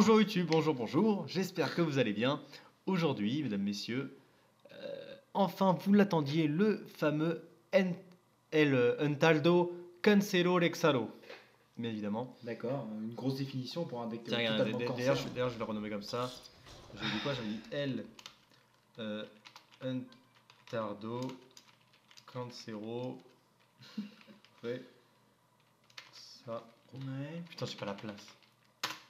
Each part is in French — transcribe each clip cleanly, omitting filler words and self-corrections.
Bonjour YouTube, bonjour, j'espère que vous allez bien. Aujourd'hui, mesdames, messieurs, enfin vous l'attendiez, le fameux El Untaldo Cancelo Rexalo. Bien évidemment. D'accord, une grosse définition pour un deck Tiens, totalement d'ailleurs, cancer. je vais le renommer comme ça. J'ai dit quoi? J'ai dit El Untaldo Cancelo Rexalo. Ouais. Putain, j'ai pas la place.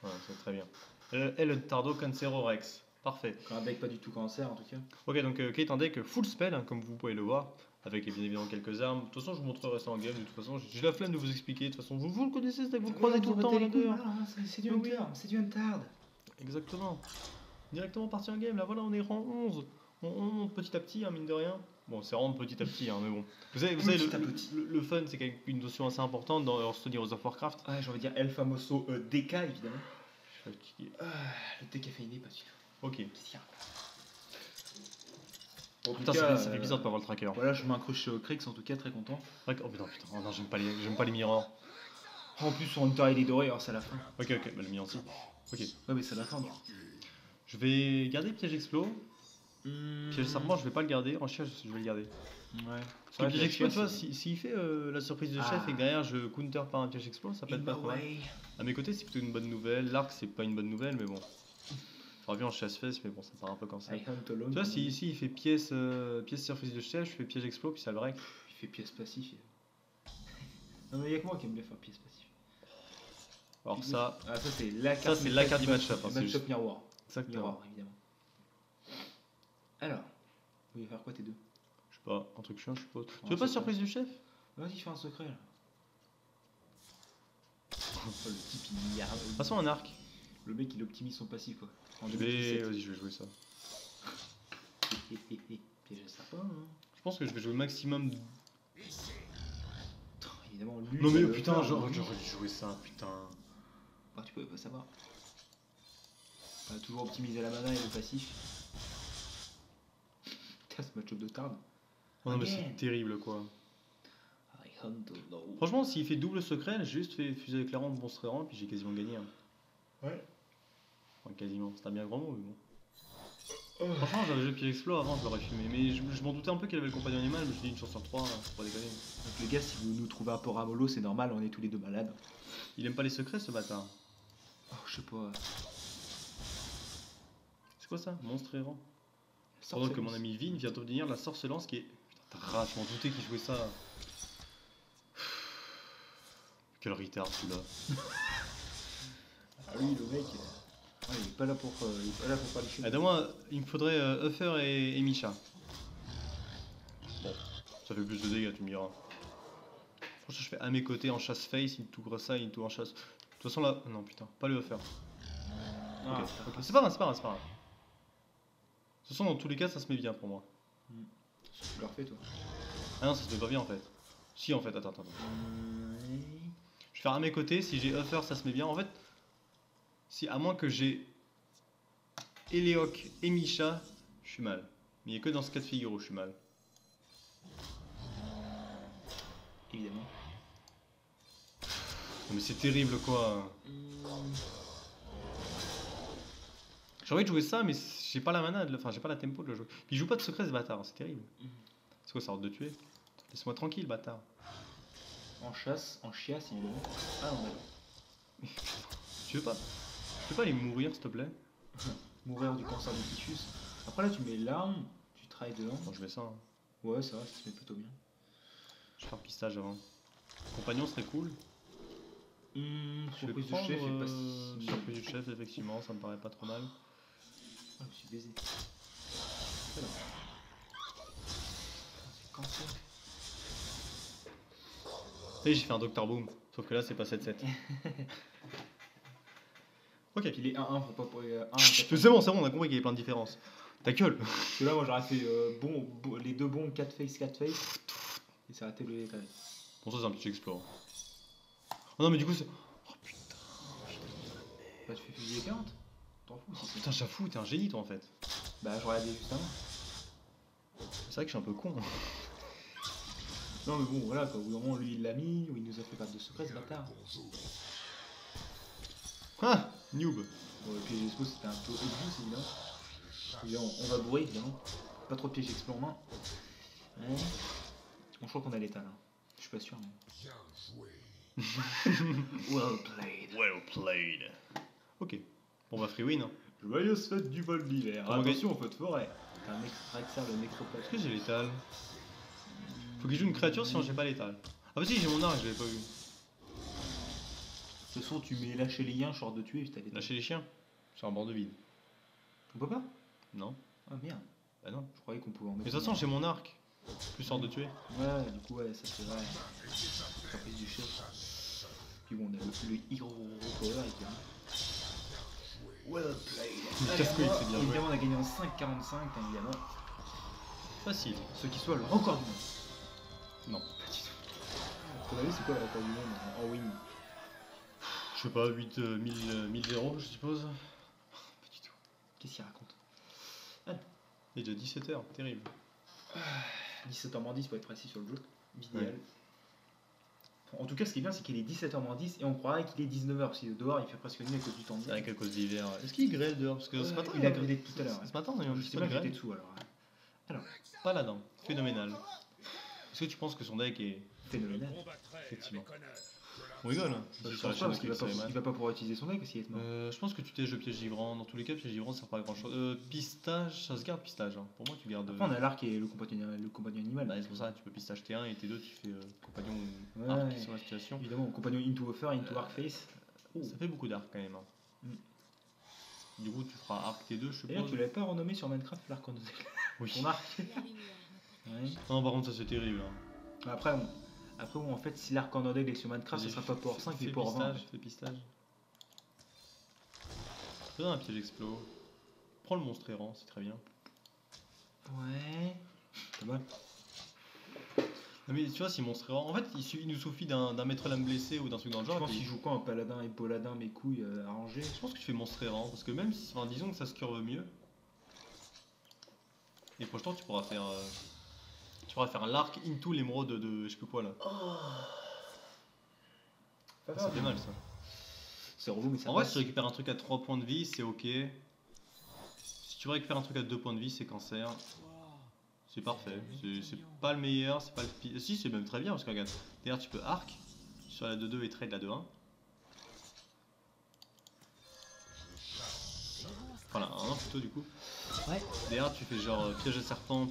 Ouais, c'est très bien. El Tardo Cancero Rex. Parfait. Un deck pas du tout cancer en tout cas. Ok, donc qui est un deck full spell, hein, comme vous pouvez le voir, avec bien évidemment quelques armes. De toute façon, je vous montrerai ça en game. De toute façon, j'ai la flemme de vous expliquer. De toute façon, vous le connaissez, ce deck, vous le croisez tout le temps. C'est du Hunter, c'est du Untard. Exactement. Directement parti en game. Là, voilà, on est rang 11. On monte petit à petit, hein, mine de rien. Bon, c'est vraiment petit à petit, hein, mais bon. Vous savez le fun, c'est quand même une notion assez importante dans Hearthstone Heroes of Warcraft. Ouais, j'ai envie de dire El Famoso DK évidemment. Je suis fatigué. Le décaféiné, pas du tout. Ok. Qu'est-ce qu'il y a? En Putain, tout cas, ça fait bizarre de pas avoir le tracker. Voilà, je m'incruste chez Crix en tout cas, très content. Oh putain, oh non, j'aime pas les mirrors. En plus, son Hunter il est doré, alors c'est à la fin. Ok, bah le mien aussi. Ok. Ouais, mais c'est à la fin du coup. Je vais garder piège explo. Piège serpent, je vais pas le garder. En chien, je vais le garder. Ouais. Parce que piège explo, tu vois, s'il fait la surprise de chef et que derrière je counter par un piège explo, ça peut être pas trop mal. À mes côtés, c'est plutôt une bonne nouvelle. L'arc, c'est pas une bonne nouvelle, mais bon. J'aurais bien en chasse-fesse, mais bon, ça part un peu comme ça. Tu vois, si ici il fait pièce surprise de chef, je fais piège explo, puis ça le break. Il fait pièce passive. Non, mais y'a que moi qui aime bien faire pièce passive. Alors ça, ça c'est la carte. Ça c'est la carte du match-up. Match-up miroir. Exactement. Miroir, évidemment. Alors, vous voulez faire quoi tes deux? Je sais pas, un truc chiant, je suppose. Tu veux pas surprise du chef? Vas-y, fais un secret là. Oh, le type il y a. Passons un arc. Le mec il optimise son passif quoi. Vas-y, je vais jouer ça. Piège à sapin. Hein. Je pense que je vais jouer maximum. Évidemment, lui. Non mais putain, j'aurais dû jouer ça, putain. Bah, tu pouvais pas savoir. On a toujours optimisé la mana et le passif. Putain, ce match-up de Tard. Oh non, mais c'est terrible quoi. Franchement, s'il fait double secret, j'ai juste fait fusée éclairante, monstre errant, puis j'ai quasiment gagné. Hein. Ouais. Enfin, quasiment, c'est un bien grand mot, mais bon. Franchement, j'avais joué piège explo avant, je l'aurais fumé. Mais je m'en doutais un peu qu'il avait le compagnon animal, je me suis dit une chance sur 3, faut pas déconner. Donc les gars, si vous nous trouvez un peu ramolo, c'est normal, on est tous les deux malades. Il aime pas les secrets ce bâtard. Oh, je sais pas. C'est quoi ça? Monstre errant. Pendant que mon ami Vin vient d'obtenir la sorcelance qui est. Putain, ta race, je m'en doutais qu'il jouait ça. Quel retard celui-là. Ah oui, le mec. Ouais, il est pas là pour faire les choses. Moi, il me faudrait Uffer et Misha. Bon, ça fait plus de dégâts, tu me diras. Franchement, je fais à mes côtés en chasse face, il tout grosse ça, il tout en chasse. De toute façon, là. Non, putain, pas le Uffer. Okay. C'est pas grave. De toute façon, dans tous les cas, ça se met bien pour moi. Tu l'as refait, toi? Ah non, ça se met pas bien en fait. Si, en fait, attends. Je vais faire à mes côtés, si j'ai Uffer, ça se met bien. En fait, si à moins que j'ai Eleok et Misha, je suis mal. Mais il n'y a que dans ce cas de figure où je suis mal. Évidemment. Non, mais c'est terrible quoi. J'ai envie de jouer ça, mais j'ai pas la mana, enfin j'ai pas la tempo de le jouer. Puis il joue pas de secret ce bâtard, c'est terrible. C'est quoi, ça hâte de tuer? Laisse-moi tranquille, bâtard. En chasse, en chiasse, évidemment. Ah non, mais. Tu veux pas aller mourir, s'il te plaît? Mourir du cancer du typhus. Après là, tu mets l'arme, tu travailles dedans. Bon, je mets ça. Hein. Ouais, ça va, ça se met plutôt bien. Je vais faire pistage avant. Compagnon serait cool. Surprise du chef et pas si. Surprise du chef, effectivement, ça me paraît pas trop mal. Ah, je me suis baisé. Alors. C'est cancer. Et j'ai fait un Dr Boom, sauf que là c'est pas 7-7. Ok. Puis les 1-1, faut pas pour les 1. C'est bon, on a compris qu'il y avait plein de différences. Ta gueule. Parce que là, moi j'aurais fait les deux bombes 4 face. Et ça a été le détail. Bon, ça c'est un petit explore. Oh non, mais du coup c'est. Oh putain. Bah, tu fais fusil éclairante. T'en fous si. Putain, j'avoue, t'es un génie toi en fait. Bah, je regardais juste avant. C'est vrai que je suis un peu con. Non, mais bon, voilà quoi. Au bout d'un moment, lui il l'a mis, ou il nous a fait perdre de secret ce bâtard. Ah, noob. Bon, le piège expo c'était un peu obvious évidemment. Évidemment, on va bourrer évidemment. Pas trop de piège expo en main. Ouais. Bon, je crois qu'on a l'état là. Je suis pas sûr mais. Well played. Well played. Ok. Bon bah free win. Hein. Joyeuse fête du vol d'hiver. Comment Attention au feu de forêt. Un extraxar de nécropole. Est-ce que j'ai l'étal? Faut qu'il joue une créature sinon j'ai pas l'étal. Ah bah si j'ai mon arc, je l'avais pas vu. De toute façon tu mets lâcher les liens, short de tuer, t'as l'état. Lâcher les chiens. Sur un bord de vide. On peut pas? Non. Ah merde. Bah non. Je croyais qu'on pouvait en mettre. Mais de toute façon j'ai mon arc. Plus hors de tuer. Ouais, du coup, ouais, ça c'est vrai. Caprice du chef. Puis bon, on a le Hero Power évidemment. Well played. Casse-couille, c'est bien joué. Évidemment, on a gagné en 5,45, évidemment. Facile. Ce qui soit le record du monde. Non. Pas du tout. Ton avis, c'est quoi le record du monde en win? Je sais pas, 1000 je suppose. Pas du tout. Qu'est-ce qu'il raconte? Il est déjà 17h, terrible. 17h-10 pour être précis sur le jeu. Idéal. Ouais. En tout cas, ce qui est bien, c'est qu'il est 17h-10 et on croirait qu'il est 19h parce que dehors il fait presque nuit à cause du temps. C'est vrai qu'à cause d'hiver. Est-ce qu'il grêle dehors? Parce que ce matin. Il a grillé tout à l'heure. Ce matin, on a eu un Je petit sais peu pas de que j'étais grêle. dessous alors. Alors, Pas là-dedans. Phénoménal. Est-ce que tu penses que son deck est. phénoménal. Effectivement. On rigole. Hein. Je Sur pense la pas chaîne parce qu'il de va pas, Céréman. il va pas pouvoir utiliser son deck aussi, être mort. Je pense que tu t'es le piège givrant. Dans tous les cas, piège givrant ça sert pas à grand chose. Pistage, ça se garde pistage. Hein. Pour moi, tu gardes. Après, on a l'arc et le compagnon animal. Bah, c'est pour ça, tu peux pistage T1 et T2, tu fais compagnon Ouais, arc ouais. sur la situation. Évidemment, compagnon into offer, into arc face. Ça fait beaucoup d'arc quand même. Hein. Du coup, tu feras arc T2, je D'ailleurs, suppose. tu l'avais pas renommé sur Minecraft l'arc en Oui. ton arc. Ouais. Non, par contre, ça c'est terrible. Hein. Après, en fait, si l'arc en deck est sur Minecraft, ça sera pas Power 5 mais Power 20. Fais pistage. Fais un piège explo. Prends le monstre errant, c'est très bien. Ouais. Pas mal. Non, mais tu vois, si monstre errant. En fait, il nous suffit d'un maître lame blessé ou d'un truc dans le Je genre. pense et qu'il joue quoi? Un paladin et paladin, mes couilles arrangées. je pense que tu fais monstre errant. Parce que même si. Enfin, disons que ça se curve mieux. Et prochain, tu pourras faire. Tu pourras faire l'arc into l'émeraude de je sais plus quoi là. Pas Ça fait mal ça. C'est relou, mais ça En vrai, passe. si tu récupères un truc à 3 points de vie, c'est ok. Si tu récupères un truc à 2 points de vie, c'est cancer. C'est parfait. C'est pas le meilleur, c'est pas le pire. Si, c'est même très bien parce que regarde. D'ailleurs, tu peux arc sur la 2-2 et trade la 2-1. Enfin, la 1 plutôt du coup. Ouais. Derrière, tu fais genre piège à serpent,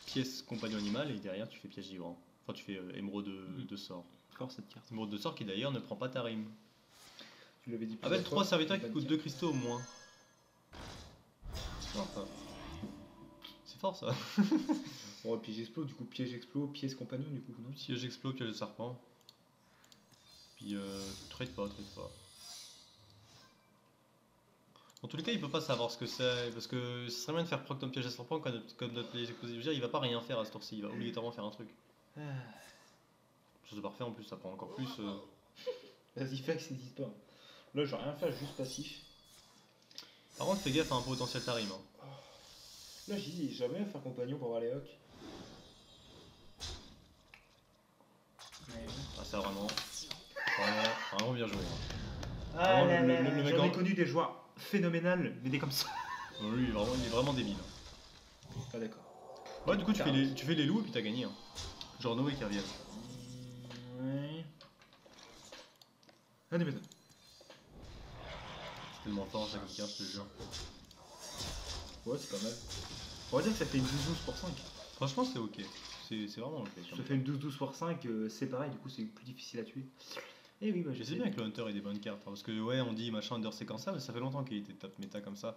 pièce compagnon animal et derrière, tu fais piège givrant. Enfin, tu fais émeraude de sort. Fort cette carte. Émeraude de sort qui d'ailleurs ne prend pas ta rime. Tu l'avais dit. Avec 3 serviteurs qui coûtent 2 cristaux au moins. C'est fort ça. C'est fort ça. Bon, piège explo, du coup, piège explo, pièce compagnon, du coup, non? Piège explo, piège de serpent. Puis trade pas. Dans tous les cas, il peut pas savoir ce que c'est. Parce que ce serait bien de faire proc comme piège à serpent comme notre piège explosif. Je veux dire, il va pas rien faire à ce tour-ci, il va obligatoirement faire un truc. C'est parfait en plus, ça prend encore plus. Vas-y, fais que ces histoires. Là, je vais rien faire, juste passif. Par contre, fais gaffe à un potentiel tarim. Hein. Là, j'ai dit, j'aimerais bien faire compagnon pour voir les hocs. Ah, ça vraiment bien joué. Hein. Ah Vraiment, là le là, mec j'en ai en- connu des joueurs phénoménales, mais des comme ça. Lui, il est vraiment débile. Ah d'accord. Ouais, du coup, tu fais les loups et puis t'as gagné. Hein. Genre Noé qui revient. Ouais. Ah, des méthodes. C'est tellement fort ça comme carte, je te jure. Ouais, c'est pas mal. On va dire que ça fait une 12-12 pour 5. Franchement, c'est ok. C'est vraiment ok. Ça fait une 12-12 pour 5, c'est pareil, du coup c'est plus difficile à tuer. Et oui, bah Je sais bien que le Hunter ait des bonnes cartes. Hein, parce que, ouais, on dit machin Under séquençable, mais ça fait longtemps qu'il était top méta comme ça.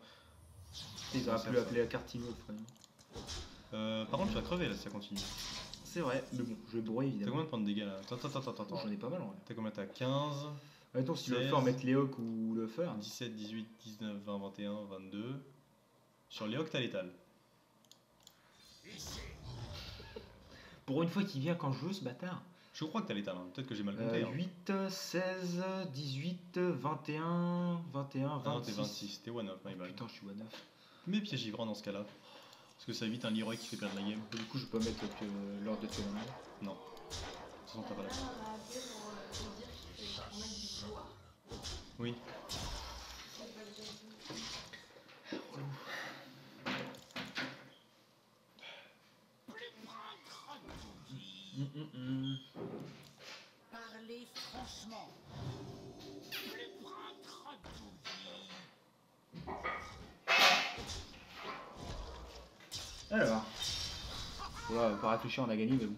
Il aurait pu l'appeler à Cartino, le frère. Par contre, tu vas crever là si ça continue. C'est vrai, mais bon, je vais bourrer T'as évidemment. combien de points de dégâts là? Attends. J'en ai pas mal en vrai. T'as combien? T'as 15, Attends, si tu veux 16. faire mettre les hocs ou le faire. 17, 18, 19, 20, 21, 22. Sur les Hawks, t'as l'étal. Pour une fois qu'il vient quand je veux, ce bâtard. Je crois que t'as l'étal, hein. Peut-être que j'ai mal compté. Hein. 8, 16, 18, 21, 21, Ah non, t'es 26. 26, t'es one-up, my bad. Putain, je suis one 9. Mais piège givrant dans ce cas-là. Parce que ça évite un Leroy qui fait perdre la game. Du coup, je peux mettre l'ordre de tournoi. Non. De toute façon, t'as pas la. Oui. Parlez franchement. Les bras Alors. Voilà, pas réfléchir, on a gagné, mais bon.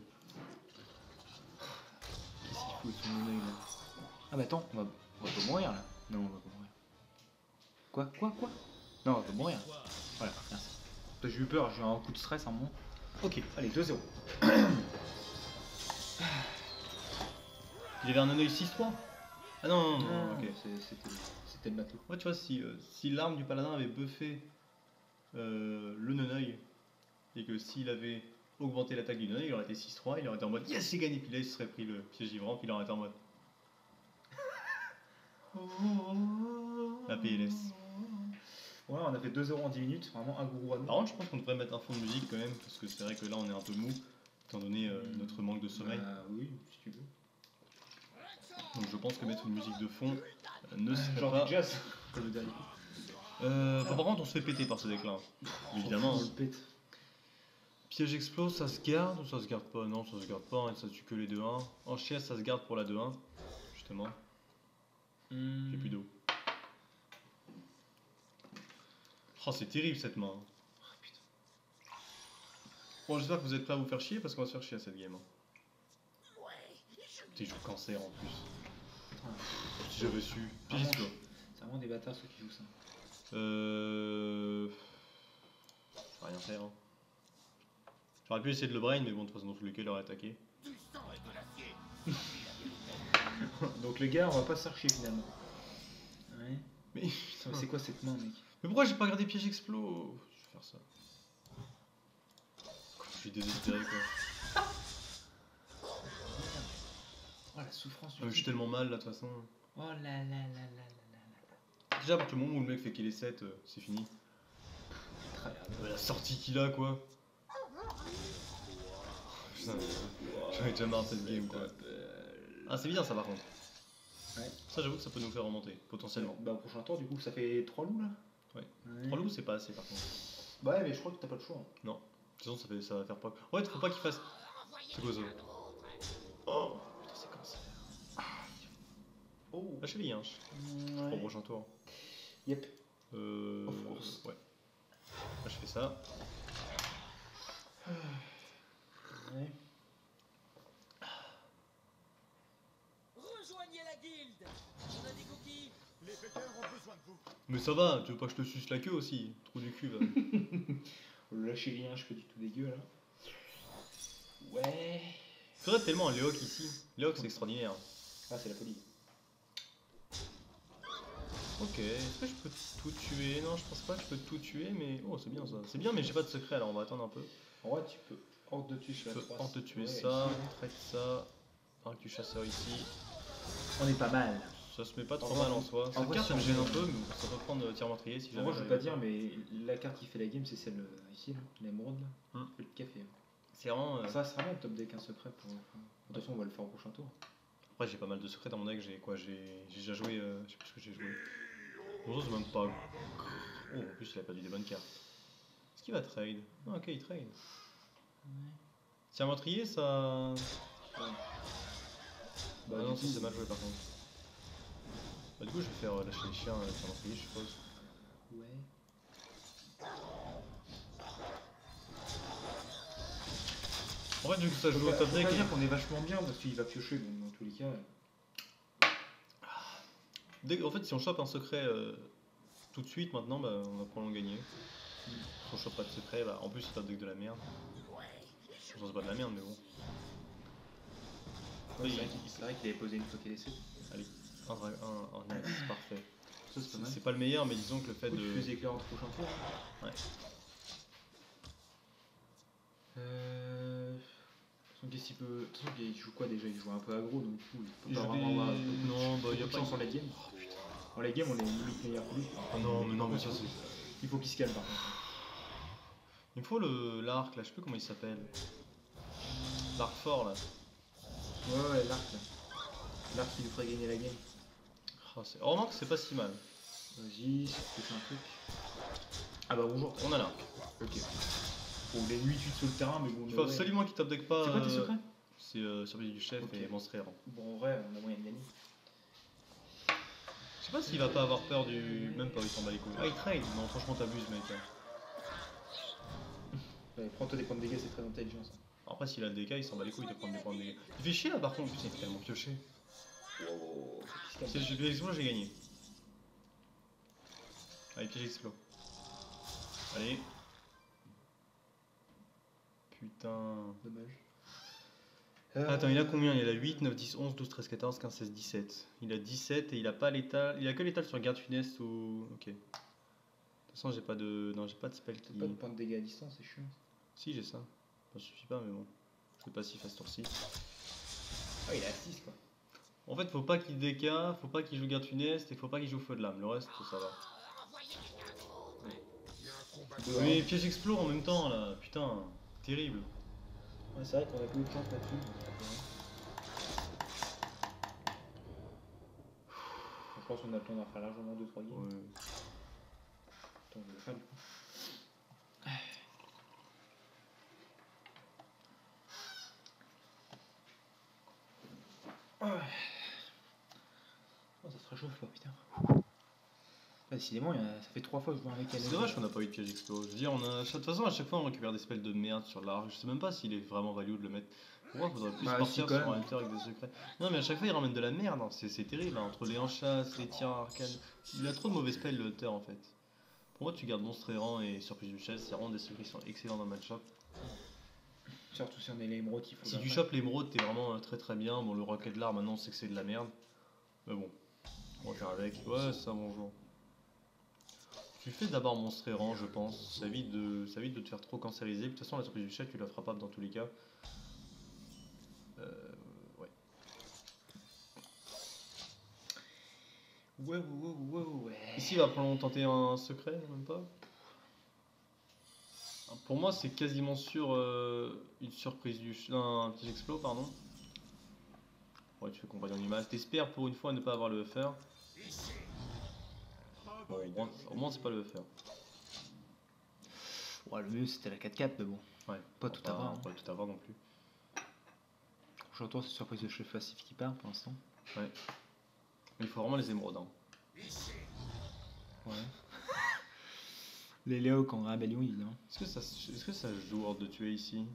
Qu'est-ce qu'il faut avec son œil là? Ah, mais attends, on va pas mourir là. Non, on va pas mourir. Quoi? Non, on va pas mourir. Voilà, merci. J'ai eu peur, j'ai eu un coup de stress à un moment. Ok, allez, 2-0. Il avait un œil 6-3. Ah non, ok. C'était le bateau. Ouais, tu vois, si l'arme du paladin avait buffé le Neneuil, et que s'il avait augmenté l'attaque du Neneuil, il aurait été 6-3, il aurait été en mode yes, j'ai gagné, puis là il se serait pris le piège givrant, puis il aurait été en mode la PLS. Ouais, on a fait 2-0 en 10 minutes, vraiment un gourou à nous. Par contre, je pense qu'on devrait mettre un fond de musique quand même, parce que c'est vrai que là on est un peu mou, étant donné notre manque de sommeil. Oui, si tu veux. Donc je pense que mettre une musique de fond ne serait Genre pas. du jazz, comme le dernier coup. Par contre, on se fait péter par ce deck là. Évidemment. On le pète. Piège explose, ça se garde ou ça se garde pas? Non, ça se garde pas, hein, ça tue que les 2-1. En chiesse, ça se garde pour la 2-1, justement. J'ai plus d'eau. Oh, c'est terrible cette main. Oh, putain. Bon, j'espère que vous êtes prêts à vous faire chier parce qu'on va se faire chier à cette game. T'es joué cancer en plus. Si j'avais su. Piège explose. C'est vraiment des bâtards ceux qui jouent ça. Je vais rien faire. Hein. J'aurais pu essayer de le brain, mais bon, de toute façon, dans tous les cas, il aurait attaqué. Donc les gars, on va pas se faire chier finalement. Ouais. Mais Mais c'est quoi cette main, mec? Mais pourquoi j'ai pas gardé piège explos? Je vais faire ça. Je suis désespéré quoi. Oh la souffrance du Je suis tellement mal là de toute façon. Oh là là là là là là. Déjà, à partir du moment où le mec fait qu'il est 7, c'est fini. La sortie qu'il a quoi. Putain, j'en ai déjà marre de cette game quoi. Ah, c'est bien ça par contre. Ouais. Ça, j'avoue que ça peut nous faire remonter, potentiellement. Bah au prochain tour, du coup, ça fait 3 loups là. Ouais. 3 loups, c'est pas assez par contre. Bah ouais, mais je crois que t'as pas le choix. Hein. Non. De toute façon, ça va faire pas. Ouais, faut pas qu'il fasse. C'est quoi ça? Oh putain, c'est comme ça. Oh. La cheville, hein. Au prochain tour. Yep. Of course. Ouais. Là, je fais ça. Ouais. Rejoignez la guilde. On a des cookies. Les péteurs ont besoin de vous. Mais ça va, tu veux pas que je te suce la queue aussi? Trou du cul, va. Le lâcher rien, je fais du tout dégueu là. Ouais. Faudrait tellement un Léoc ici. Léoc, c'est extraordinaire. Ah, c'est la folie. Ok, est-ce que je peux tout tuer? Non, je pense pas que je peux tout tuer, mais. Oh, c'est bien ça. C'est bien, mais j'ai pas de secret alors on va attendre un peu. En vrai, tu peux hors de tuer sur Je la peux 3. hors de tuer Ouais, ça, ici. traite ça. Un du chasseur ici. On est pas mal. Ça se met pas trop En vrai, mal en soi. en Cette vrai, carte, ça si me on gêne un veut- peu, mais ça peut prendre tir meurtrier si En jamais. vrai, je veux pas dire, mais la carte qui fait la game, c'est celle ici, là, l'émeraude là. Le café. C'est vraiment. Ça, c'est vraiment le top deck, un secret pour. De toute façon, on va le faire au prochain tour. Après, j'ai pas mal de secrets dans mon deck. J'ai quoi? J'ai déjà joué. Je sais plus ce que j'ai joué. Bon, ça, c'est même pas. Oh, en plus, il a perdu des bonnes cartes. Est-ce qu'il va trade? Ah, ok, il trade. Tir meurtrier, ça. Bah, Ah non, du ça coup, c'est mal joué par contre. Bah, du coup, je vais faire lâcher les chiens tir meurtrier, je suppose. Ouais. En fait, vu que ça joue au Faut top pas deck. dire qu'on est vachement bien parce qu'il va piocher, donc dans tous les cas. En fait, si on chope un secret tout de suite maintenant, bah, on va probablement gagner. Si on chope pas de secret, bah, en plus, c'est pas deck de la merde. Enfin, c'est pas de la merde, mais bon. Ouais, Oui. c'est vrai qu'il avait posé une fois qu'il est 7. Allez, un axe, parfait. Ça, c'est pas mal. C'est pas le meilleur, mais disons que le fait Tu de. fais des éclairs en prochain tour. Ouais. Qu'est-ce qu'il peut. De toute façon, il joue quoi déjà? Il joue un peu aggro, donc du coup, il Il peut pas joue vraiment des- avoir Non, bah, y a de pas chance de- en late game. En late game, on est limite meilleur que lui. Ah non, mais non, mais ça c'est. Il faut qu'il se calme par contre. Il me faut l'arc là, je sais plus comment il s'appelle. L'arc fort là. Ouais, l'arc là. L'arc qui nous ferait gagner la game. Oh, remarque, c'est pas si mal. Vas-y, si tu fais un truc. Ah bah bonjour. On a l'arc. Ok. Bon, il est 8-8 sur le terrain, mais bon. Il faut ouais. absolument qu'il top deck pas. C'est quoi tes secrets? C'est surprise du chef Ok. et monstre errant. Bon, en vrai, on a moyen de gagner. Je sais pas s'il va pas avoir peur du. Même pas, il s'en bat les couilles. Ah, il trade. Non, franchement, t'abuses, mec. Hein. Ouais, prends-toi des points de dégâts, c'est très intelligent ça. Après, s'il a le dégâts, il s'en bat les couilles de prendre des points de dégâts. Il fait chier là par contre, putain, il est tellement pioché. Wow. Si j'ai piège explo, j'ai gagné. Allez, piège explo. Allez. Putain. Dommage. Attends, il a combien? Il a 8, 9, 10, 11, 12, 13, 14, 15, 16, 17. Il a 17 et il a pas l'étal. Il a que l'étal sur garde funeste ou. Ok. De toute façon, j'ai pas de. Non, j'ai pas de spell qui. T'as pas de points de dégâts à distance, c'est chiant. Si, j'ai ça. Ça suffit pas, mais bon. Je sais pas s'il fasse tour-ci. Ah, il est à 6 quoi. En fait, faut pas qu'il DK, faut pas qu'il joue garde funeste et faut pas qu'il joue feu de lame. Le reste, ça va. Mais piège explore en même temps là, putain, terrible. Ouais, c'est vrai qu'on a peu de temps là-dessus. Je pense qu'on a le temps d'en faire largement 2-3 games. Ouais. Attends, je vais le faire du coup. Oh, ça se réchauffe là, putain. Décidément, ça fait 3 fois que je joue avec elle. C'est dommage qu'on a pas eu de piège explore. Je veux dire, de toute façon, à chaque fois on récupère des spells de merde sur l'arc. Je sais même pas s'il est vraiment value de le mettre. Pourquoi faudrait plus Bah, partir si, quand sur un même. hunter avec des secrets? Non, mais à chaque fois il ramène de la merde, hein. C'est terrible. Hein. Entre les enchasses, les tirs arcanes. Il a trop de mauvais spells le hunter en fait. Pour moi, tu gardes monstre errant et surprise du chef, c'est vraiment des trucs qui sont excellents dans le match-up. Surtout si on est l'émeraude, il faut. Si tu chopes l'émeraude, t'es vraiment très très bien. Bon, le rocket de l'art, maintenant on sait que c'est de la merde. Mais bon, on va faire avec. Ouais, c'est ça, bonjour. Tu fais d'abord monstre errant, je pense. Ça évite de te faire trop cancériser. De toute façon, la surprise du chef, tu la feras pas dans tous les cas. Ouais. Ouais. Ici, il va probablement tenter un secret, même pas. Pour moi, c'est quasiment sûr une surprise du chef. Un petit explo, pardon. Ouais, tu fais compagnon animal. T'espères pour une fois ne pas avoir le buffer. Bon, au moins c'est pas le buffer. Ouais, le mieux c'était la 4-4, mais bon. Ouais. Pas tout avoir. Hein. Pas tout avoir non plus. J'entends cette surprise de chef passif qui part pour l'instant. Ouais. Mais il faut vraiment les émeraudes. Hein. Ouais. Les Léo qui ont rébellion, évidemment. Est-ce que ça joue hors de tuer ici?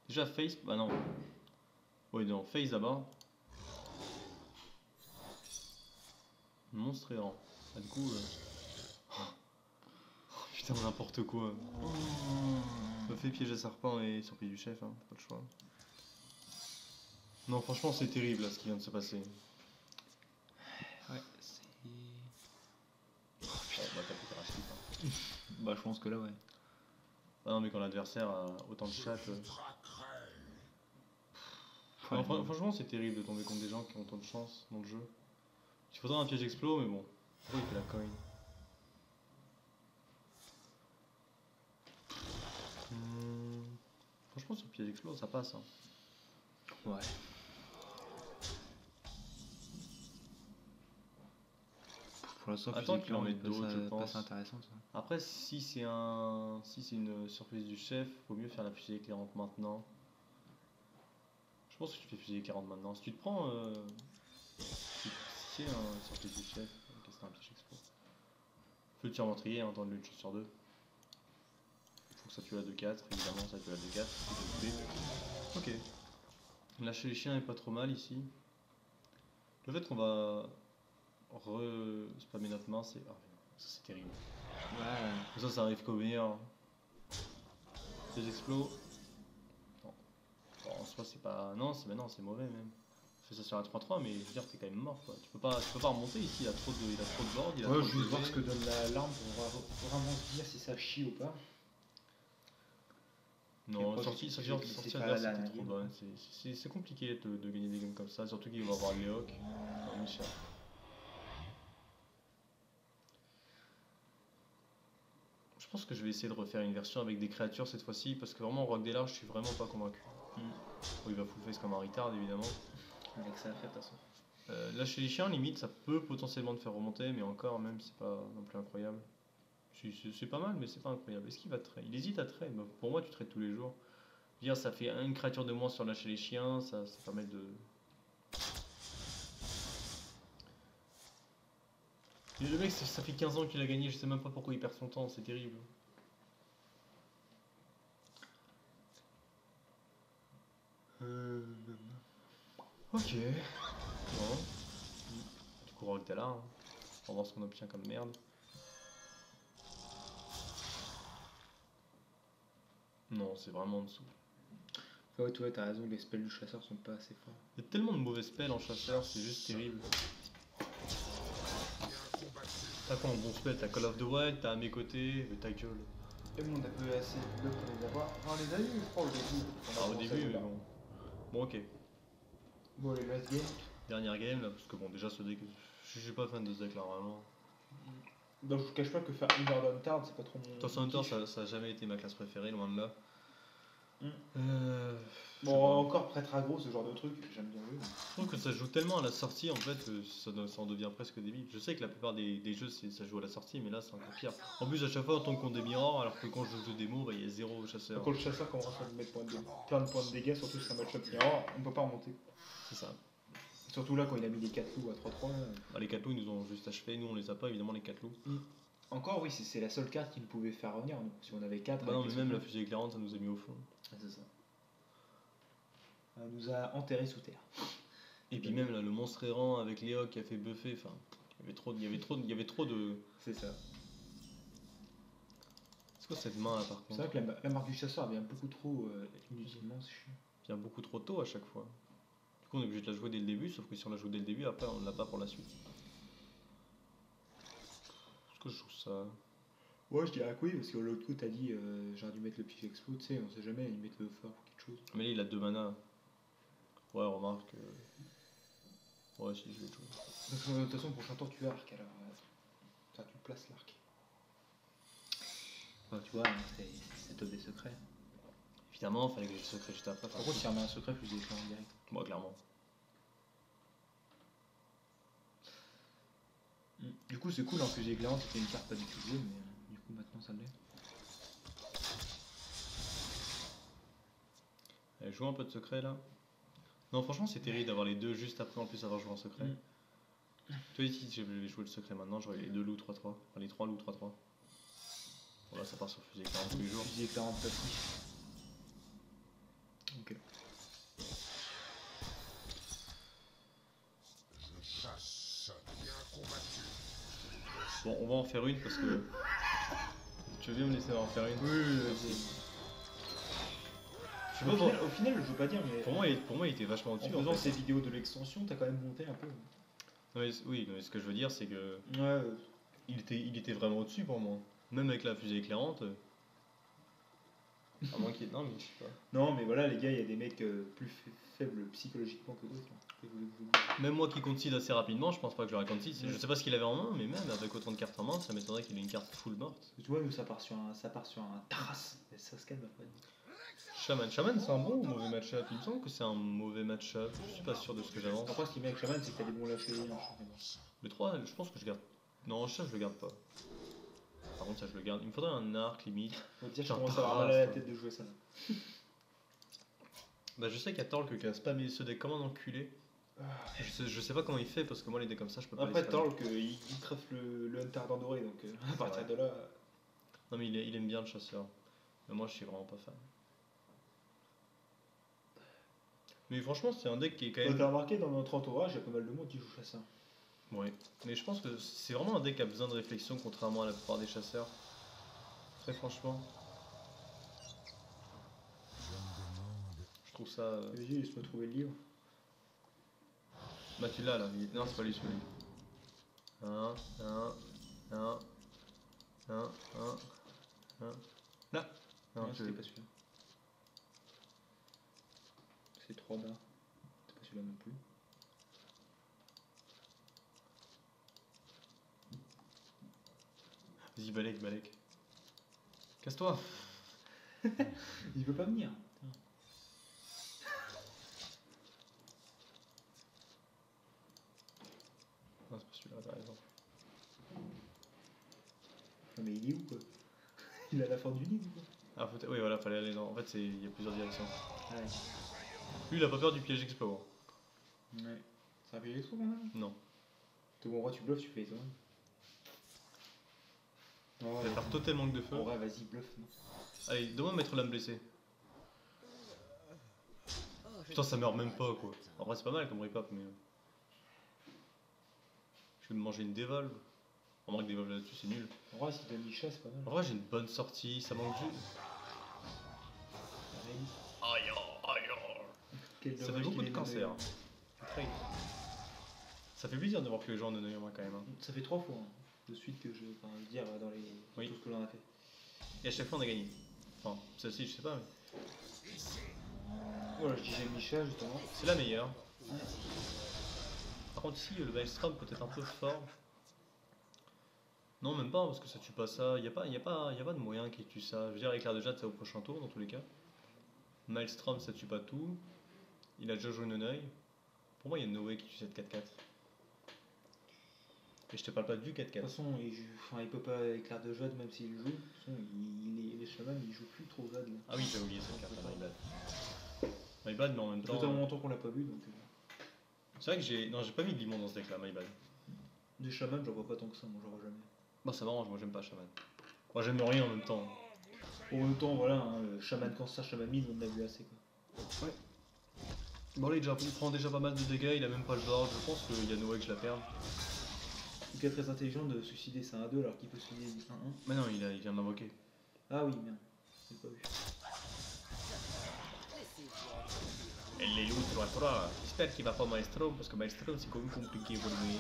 Déjà face, bah non. Oui non, face d'abord. Monstre errant. Ah, du coup. Oh, putain n'importe quoi. Me fait piège à serpent et surprise du chef, hein. Pas le choix. Non franchement c'est terrible là, ce qui vient de se passer. Ouais, c'est. Oh, bah t'as fait rachis, hein. Bah, je pense que là, ouais. Ah non mais quand l'adversaire a autant de chat. Non, franchement c'est terrible de tomber contre des gens qui ont autant de chance dans le jeu. Il faudrait un piège explo mais bon. Pourquoi il fait la coin? Franchement sur le piège explo ça passe. Hein. Ouais. Pour l'instant, Attends qu'il en mette d'autres, je pense. C'est intéressant ça. Après si c'est une surprise du chef, faut mieux faire la fusée éclairante maintenant. Je pense que tu fais fusée éclairante maintenant. Si tu te prends si c'est un surprise du chef, qu'est-ce que c'est un piège explo? Feu de tir meurtrier, hein, dans le chute sur 2. Faut que ça tue la 2-4, évidemment ça tue la 2-4. Ok. Lâcher les chiens est pas trop mal ici. Le fait qu'on va spammer notre main, c'est. Ah, ça c'est terrible. Ouais. Ça arrive qu'au meilleur. Les explos. Non. Bon, en soi c'est pas. Non, c'est mauvais même. Tu fais ça sur un 3-3, mais je veux dire t'es quand même mort quoi. Tu peux pas remonter ici, il a trop de board. Il a Ouais, trop je vais de voir PV. ce que donne l'arme pour vraiment se dire si ça chie ou pas. Non, après, sortie c'est adverse pas c'était la trop game. bonne. C'est compliqué de gagner des games comme ça, surtout qu'il va avoir Léoc. Michel. Je pense que je vais essayer de refaire une version avec des créatures cette fois-ci, parce que vraiment, Rock des Larges, je suis vraiment pas convaincu. Bon, il va full face comme un retard, évidemment. Avec ça à faire, de toute façon. Là, chez les chiens, limite, ça peut potentiellement te faire remonter, mais encore, même, c'est pas non plus incroyable. C'est pas mal, mais c'est pas incroyable. Est-ce qu'il va trade? Il hésite à trade. Pour moi, tu trades tous les jours. Dire, ça fait une créature de moins sur lâcher les chiens, ça permet de... Et le mec, ça fait 15 ans qu'il a gagné, je sais même pas pourquoi il perd son temps, c'est terrible. Ok. Bon. Du coup, Rogue, t'es là. Hein. On va voir ce qu'on obtient comme merde. Non, c'est vraiment en dessous. Ouais, toi, t'as raison, les spells du chasseur sont pas assez forts. Il y a tellement de mauvais spells en chasseur, c'est juste terrible. T'as quoi en bon spell? T'as Call of the Wild, t'as à mes côtés, ta gueule. Et bon, on a peu assez de blocs pour les avoir. Enfin, on les a eu, je crois, au début. Ah, au début, mais bon. Bon, ok. Bon, les last game. Dernière game là, parce que bon, déjà ce deck, je suis pas fan de ce deck là, vraiment. Donc, je vous cache pas que faire Underdown Tard, c'est pas trop mon. Toss Hunter, kiff. ça a jamais été ma classe préférée, loin de là. Mm. Je Bon, sais pas. encore prêtre aggro, ce genre de truc, j'aime bien jouer. Je trouve que ça joue tellement à la sortie en fait que ça en devient presque débile. Je sais que la plupart des jeux ça joue à la sortie, mais là c'est encore pire. En plus, à chaque fois on tombe contre des mirrors, alors que quand je joue des démos, bah, il y a zéro chasseur. Quand le chasseur commence à nous mettre plein de points de dégâts, surtout si c'est un match-up mirror, on peut pas remonter. C'est ça. Surtout là, quand il a mis les 4 loups à 3-3. Bah, les 4 loups ils nous ont juste achevé, nous on les a pas évidemment les 4 loups. Encore, oui, c'est la seule carte qui nous pouvait faire revenir. Nous. Si on avait 4. Bah non, mais même la fusée éclairante ça nous a mis au fond. C'est ça. Elle nous a enterrés sous terre. Et puis même là, le monstre errant avec Léo qui a fait buffer, enfin, il y avait trop de. C'est ça. C'est quoi cette main là par C'est contre? vrai que la marque du chasseur vient beaucoup trop inutilement, c'est chiant. Vient beaucoup trop tôt à chaque fois. Du coup on est obligé de la jouer dès le début, sauf que si on la joue dès le début, après on l'a pas pour la suite. Est-ce que je joue ça? Ouais, je dirais que oui, parce que l'autre coup, t'as dit j'aurais dû mettre le pif expo, tu sais, on sait jamais, ils mettent le fort ou quelque chose. Mais là il a 2 mana. Ouais, remarque. Ouais, si je vais le jouer. De toute façon, prochain tour, tu as arc alors. Enfin, tu places l'arc. Enfin, tu vois, c'est top des secrets. Évidemment, fallait que j'ai le secret juste après. Par contre, s'il remet un secret, plus d'éclat en direct. Moi, clairement. Du coup, c'est cool, en fusil éclairant, c'était une carte pas du tout jouée, mais du coup, maintenant ça l'est. Allez, joue un peu de secret là. Non, franchement, c'est terrible d'avoir les deux juste après en plus avoir joué en secret. Toi, ici, je vais jouer le secret maintenant, j'aurai les 2 loups 3-3. Enfin, les 3 loups 3-3. Voilà, ça part sur fusil éclairant tous les jours. Fusil éclairant passif. Ok. Bon, on va en faire une parce que. Tu veux bien me laisser en faire une? Oui, au final, je veux pas dire, mais pour moi, il était vachement en au-dessus. faisant En fait. ces vidéos de l'extension, t'as quand même monté un peu. Non, mais, oui, mais ce que je veux dire, c'est que. Ouais, Il était vraiment au-dessus pour moi. Même avec la fusée éclairante. À moins qu'il y ait. Non, mais je sais pas. non, mais voilà, les gars, il y a des mecs plus faibles psychologiquement que d'autres. Même moi qui concede assez rapidement, je pense pas que j'aurais concede. Je sais pas ce qu'il avait en main, mais même avec autant de cartes en main, ça m'étonnerait qu'il ait une carte full morte. Tu vois, nous, ça part sur un Taras. Et ça se calme après. Shaman, c'est un bon ou mauvais match-up? Il me semble que c'est un mauvais match-up. Je suis pas sûr de ce que j'avance. Après, ce qui est bien avec Shaman, c'est que t'as des bons lâchers en championnat. Le 3, je pense que je garde. Non, ça, je le garde pas. Par contre, ça, je le garde. Il me faudrait un arc limite. Faut dire, je Genre commence à avoir Taras, mal à la quoi. tête de jouer ça. Bah, je sais qu'il y a Torl qui a spammé ce deck comme un enculé. Je sais pas comment il fait parce que moi, les decks comme ça, je peux pas Après, les spammer. Torl, il trèfle le Hunter d'Andoré, donc à partir de là. Non, mais il aime bien le chasseur. Mais moi, je suis vraiment pas fan. Mais franchement, c'est un deck qui est quand même. T'as remarqué, dans notre entourage, il y a pas mal de monde qui joue chasseur. Ouais. Mais je pense que c'est vraiment un deck qui a besoin de réflexion, contrairement à la plupart des chasseurs. Très franchement. Je trouve ça. Vas-y, laisse-moi trouver le livre. Bah, tu l'as là. Non, c'est pas lui celui-là. 1, 1, 1, 1, 1, 1. Là. Non, Non, c'était pas celui-là. C'est 3 barres. C'est pas celui-là non plus. Vas-y, Balek. Casse-toi. Il veut pas venir. Non, c'est pas celui-là, t'as raison. Non, mais il est où quoi? Il est à la fin du livre quoi. Ah, oui, voilà, fallait aller dans. En fait, il y a plusieurs directions. Ouais. Lui, il a pas peur du piège explo. Ouais. Ça a payé les sous quand même. Non. Donc en vrai, tu bluffes, tu fais ça. Il va faire totalement manque de feu. En vrai, vas-y, bluff. Non. Allez, demande mettre l'âme blessée. Putain, ça meurt même pas quoi. En vrai, c'est pas mal comme repap, mais. Je vais me manger une dévolve. En vrai, que dévolve là-dessus, c'est nul. En vrai, si t'as Misha, c'est pas mal. En vrai, j'ai une bonne sortie, ça manque juste. Aïe, aïe, Quel ça fait dommage beaucoup qu'il de ait cancer. nommé. Ça fait plaisir de voir que les gens en onneuillent moi quand même. Hein. Ça fait 3 fois hein, de suite que je. Enfin, je veux dire, dans les. Oui. Tout ce que l'on a fait. Et à chaque fois, on a gagné. Enfin, celle-ci, je sais pas, mais. Voilà, je disais Misha justement. C'est la meilleure. Ouais. Par contre, ici, le Maelstrom peut être un peu fort. Non, même pas, parce que ça tue pas ça. Y a pas de moyen qui tue ça. Je veux dire, éclair de jade, c'est au prochain tour, dans tous les cas. Maelstrom, ça tue pas tout. Il a déjà joué un œil. Pour moi, il y a no way qui tue cette 4-4. Et je te parle pas du 4-4. De toute façon, il peut pas éclair de Jade même s'il joue. De toute façon, les chamans ils jouent plus trop Jade là. Ah oui, j'ai oublié cette carte, my bad. My bad, mais en même Ça temps. fait tellement longtemps qu'on l'a pas vu donc. C'est vrai que j'ai. Non, j'ai pas mis de limon dans ce deck là, my bad. Des chamans, j'en vois pas tant que ça, moi j'en vois jamais. Bah, ça m'arrange, moi j'aime pas Shaman. Moi j'aime rien en même temps. En même temps, voilà, hein, le chaman cancer, chaman mine, on en a vu assez quoi. Ouais. Bon, là, il prend déjà pas mal de dégâts, il a même pas le board. Je pense qu'il y a no way que je la perde. Donc, il est très intelligent de suicider c'est 1-2 alors qu'il peut suicider 1-1. Mais non, il vient d'invoquer. Ah oui, merde, j'ai pas vu. Elle est l'autre 3-3. J'espère qu'il va pas Maelstrom parce que Maelstrom c'est quand même compliqué pour lui.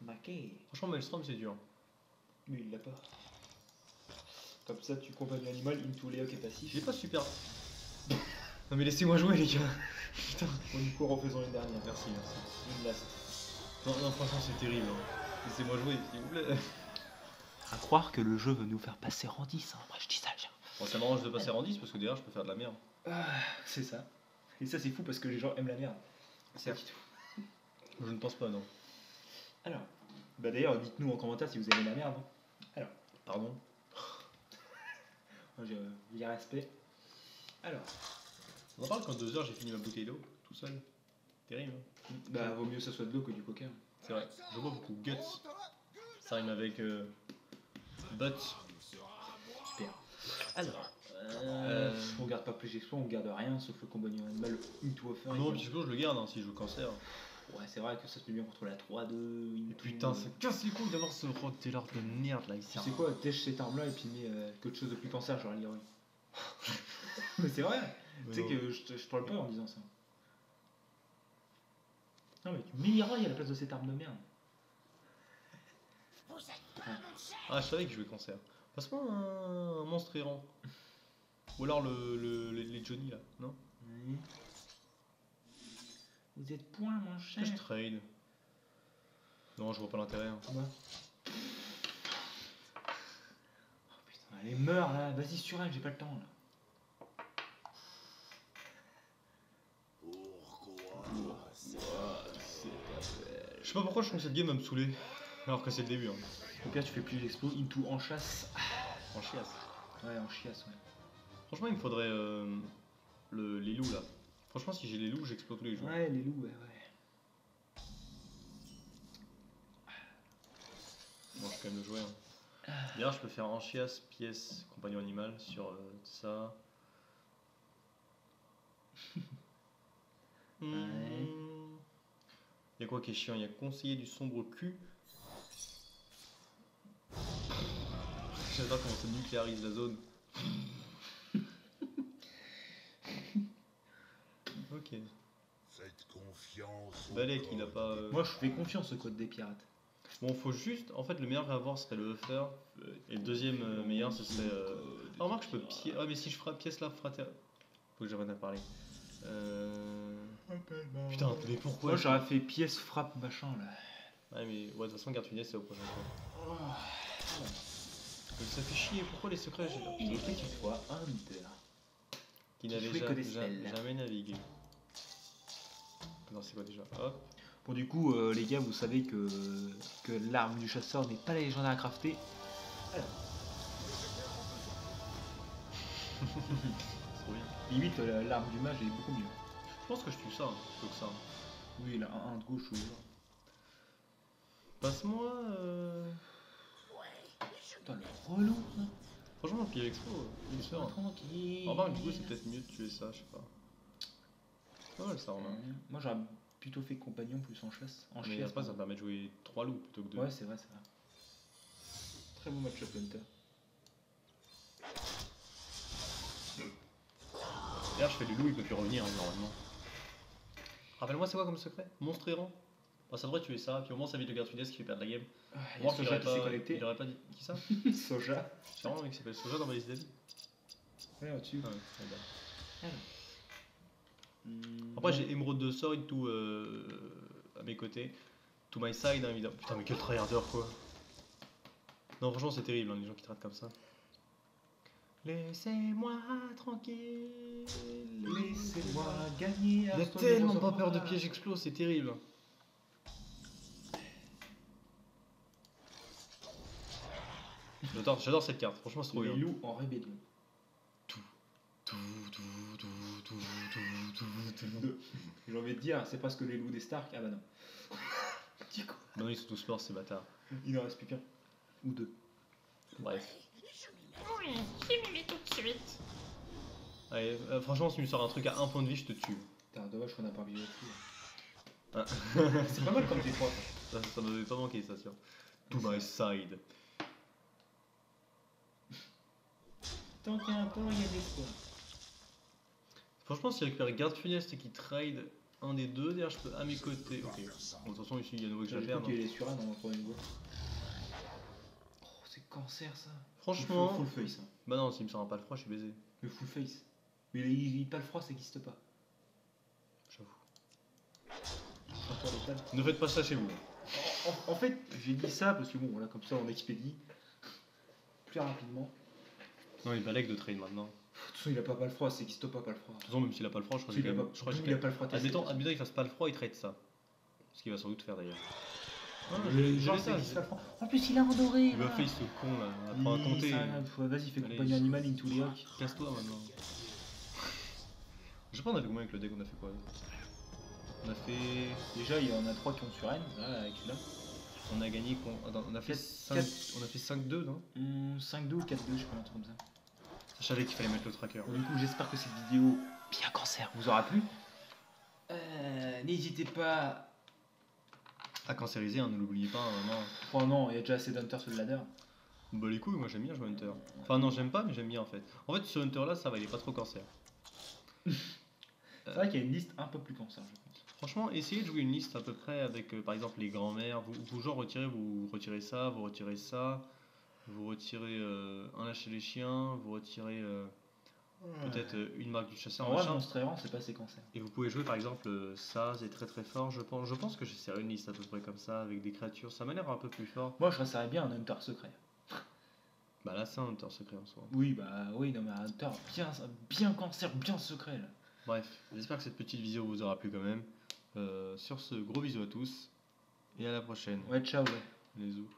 Maquet. Franchement, Maelstrom c'est dur. Mais il l'a pas. Comme ça, tu accompagnes l'animal, into Léo qui est passif. Il est pas super. Non mais laissez-moi jouer les gars. Putain. Bon, du coup, refaisons une dernière. Merci, merci. Une last. Non, franchement c'est terrible. Hein. Laissez-moi jouer s'il vous plaît. À croire que le jeu veut nous faire passer en 10, hein. Moi je dis ça, tiens. Bon, ça m'arrange de passer en 10 parce que derrière je peux faire de la merde. C'est ça. Et ça, c'est fou parce que les gens aiment la merde. Certes. Je ne pense pas, non. Alors, bah d'ailleurs, dites-nous en commentaire si vous aimez la merde. Alors, Pardon. moi j'ai respect. Alors, On en parle quand 2 heures j'ai fini ma bouteille d'eau tout seul. Terrible. Hein. bah vaut mieux que ça soit de l'eau que du coca. C'est vrai. Je bois beaucoup. Guts. Ça rime avec Butt. Super. Alors, on garde pas plus d'exploits, on garde rien sauf le combat animal into offer. Non, puis je le garde hein, si je joue cancer. Ouais, c'est vrai que ça se met bien contre la 3-2. Et putain, ça casse les couilles d'avoir ce roteler de merde là ici. Tu sais quoi, tèche cette arme là et puis mets quelque chose de plus cancer, genre Leroy. Mais c'est vrai, tu sais que je parle pas en disant ça. Non, mais tu mets Leroy à la place de cette arme de merde. Vous êtes pas mon chef. Ah, je savais que je jouais cancer. Passe-moi un monstre errant. Ou alors les Johnny là, non? Oui. Vous êtes point mon Est-ce que je cher. trade? Non, je vois pas l'intérêt. Hein. Ouais. Oh putain, allez, meurs là, vas-y sur elle, j'ai pas le temps là. Je sais pas pourquoi je trouve que cette game va me saouler. Alors que c'est le début. Hein. Au pire, tu fais plus l'expo, into en chasse. En chiasse. Ouais, en chiasse, ouais. Franchement, il me faudrait les loups là. Franchement, si j'ai les loups, j'explose tous les jours. Ouais, les loups, ouais. Bon, je vais quand même le jouer. Hein. D'ailleurs, je peux faire en chiasse, pièce, compagnon animal sur ça. Ouais. Il y a quoi qui est chiant? Il y a conseiller du sombre cul. J'adore comment ça nucléarise la zone. Ok. Faites confiance. Balek, il a pas. Moi, je fais confiance au code des pirates. Bon, faut juste. En fait, le meilleur à avoir serait le Huffer. Et le deuxième meilleur, ce serait. Ah, remarque, je peux pied. Ah, mais si je ferais pièce là, frater. Faut que j'arrête à parler. Putain, mais pourquoi? Moi, j'aurais fait pièce, frappe, machin là. Ouais, mais ouais, de toute façon, garde finesse, c'est au prochain tour. Donc, ça fait chier. Pourquoi les secrets j'ai Il était une fois un hunter. qui qui n'avait jouait que des spells. jamais navigué. Non, c'est quoi déjà? Hop. Bon, du coup, les gars, vous savez que l'arme du chasseur n'est pas la légendaire à crafter. Alors, C'est trop bien. Limite, l'arme du mage est beaucoup mieux. Je pense que je tue ça, plutôt que ça. Oui, il a un de gauche ou l'autre. Passe-moi. Putain, le relou, ça. Franchement, pied expo, il se fait. Tranquille. Remarque, du coup, c'est peut-être mieux de tuer ça, je sais pas. C'est pas mal ça, remarque. Moi, j'aurais plutôt fait compagnon plus en chasse. En Mais chasse, après, ça me permet de jouer 3 loups plutôt que 2. Ouais, c'est vrai, c'est vrai. Très bon match-up Hunter. D'ailleurs, je fais du loup, il peut plus revenir, hein, normalement. Rappelle-moi, c'est quoi comme secret? Monstre errant. Bah, ça devrait tuer ça, puis au moins ça évite le garde finesse qui fait perdre la game. Il y Moi, a Soja qui s'est il connecté. aurait pas dit. Qui ça? Soja. C'est vraiment un mec qui s'appelle Soja dans ma liste d'amis. Ouais, au-dessus. Ah ouais, ouais, bah. Hmm, Après, j'ai Emerald de Sword tout à mes côtés. To my side, hein, évidemment. Putain, mais quel tryharder quoi. Non, franchement, c'est terrible, hein, les gens qui traitent comme ça. Laissez-moi tranquille. Laissez-moi gagner. Il a tellement pas peur de piège explose, c'est terrible. J'adore cette carte, franchement, c'est trop Les bien. loups en rébellion. J'ai envie de dire, c'est parce que les loups des Stark. Ah bah non. Dis quoi? Non, ils sont tous morts, ces bâtards. Il en reste plus qu'un. Ou deux. Bref. Oui, je m'y mets tout de suite. Allez, franchement, si tu me sors un truc à 1 point de vie, je te tue. Putain, dommage qu'on a pas vu là-dessus. Ah. C'est pas mal comme des trois. Ça m'avait pas manqué, ça, tiens. To my side. Tant qu'il y a un temps, il y a des fois. Franchement, si je récupère garde funeste et qu'il trade un des deux, d'ailleurs, je peux à mes côtés. Ok. Bon, de toute façon, ici, il y a nouveau que je J'ai vais cru perdre. qu'il est sur un dans le troisième goal. Oh, c'est cancer ça. Franchement. Full face. Hein. Bah non, s'il me sort un pas le froid, je suis baisé. Le full face. Mais il pas le froid, ça n'existe pas. J'avoue. Chanteur local. Ne faites pas ça chez vous. En fait, j'ai dit ça parce que bon, voilà, comme ça on expédie plus rapidement. Non, il balèque de trade maintenant. De toute façon, il a pas le froid, ça n'existe pas le froid. De toute façon, même s'il a pas le froid, je crois S'il que a j'ai pas, quand même- je crois que j'ai il a quand pas le froid. même- Admettons qu'il fasse pas le froid, il trade ça. Ce qu'il va sans doute faire d'ailleurs. Ah, Genre, j'ai ça ça. n'existe pas le froid. En plus, il a en doré. Il m'a fait ce con là, apprends à compter. Vas-y, fais Allez, compagnie animal into les hawks. Casse-toi maintenant. Je sais pas, on a fait combien avec le deck? On a fait quoi? On a fait. Déjà, il y en a 3 qui ont sur N, là, avec celui-là. On a gagné. Attends, on a fait Quatre- 5. On a fait 5-2, non? 5-2 ou 4-2, je crois, un truc comme ça. Je savais qu'il fallait mettre le tracker. Bon, du coup, j'espère que cette vidéo, bien cancer, vous aura plu. N'hésitez pas. À cancériser, hein, ne l'oubliez pas, vraiment. Oh non, il y a déjà assez d'Hunter sur le ladder. Bah les couilles, moi j'aime bien jouer Hunter. Enfin non, j'aime pas, mais j'aime bien en fait. En fait, ce Hunter là, ça va, il est pas trop cancer. C'est vrai qu'il y a une liste un peu plus cancer, je pense. Franchement, essayez de jouer une liste à peu près avec par exemple les grands-mères. Vous genre retirez, vous retirez ça, vous retirez ça, vous retirez un lâcher les chiens, vous retirez peut-être une marque du chasseur, En vrai, machin. monstre errant, c'est pas assez cancer. Et vous pouvez jouer par exemple ça, c'est très très fort, je pense. Je pense que j'essaierai une liste à peu près comme ça avec des créatures. Ça m'a l'air un peu plus fort. Moi, je resterais bien un Hunter secret. Bah là, c'est un Hunter secret en soi. Oui, bah oui, non, mais un Hunter bien cancer, bien secret là. Bref, j'espère que cette petite vidéo vous aura plu quand même. Sur ce, gros bisous à tous et à la prochaine. Ouais, ciao, ouais. Les zoos.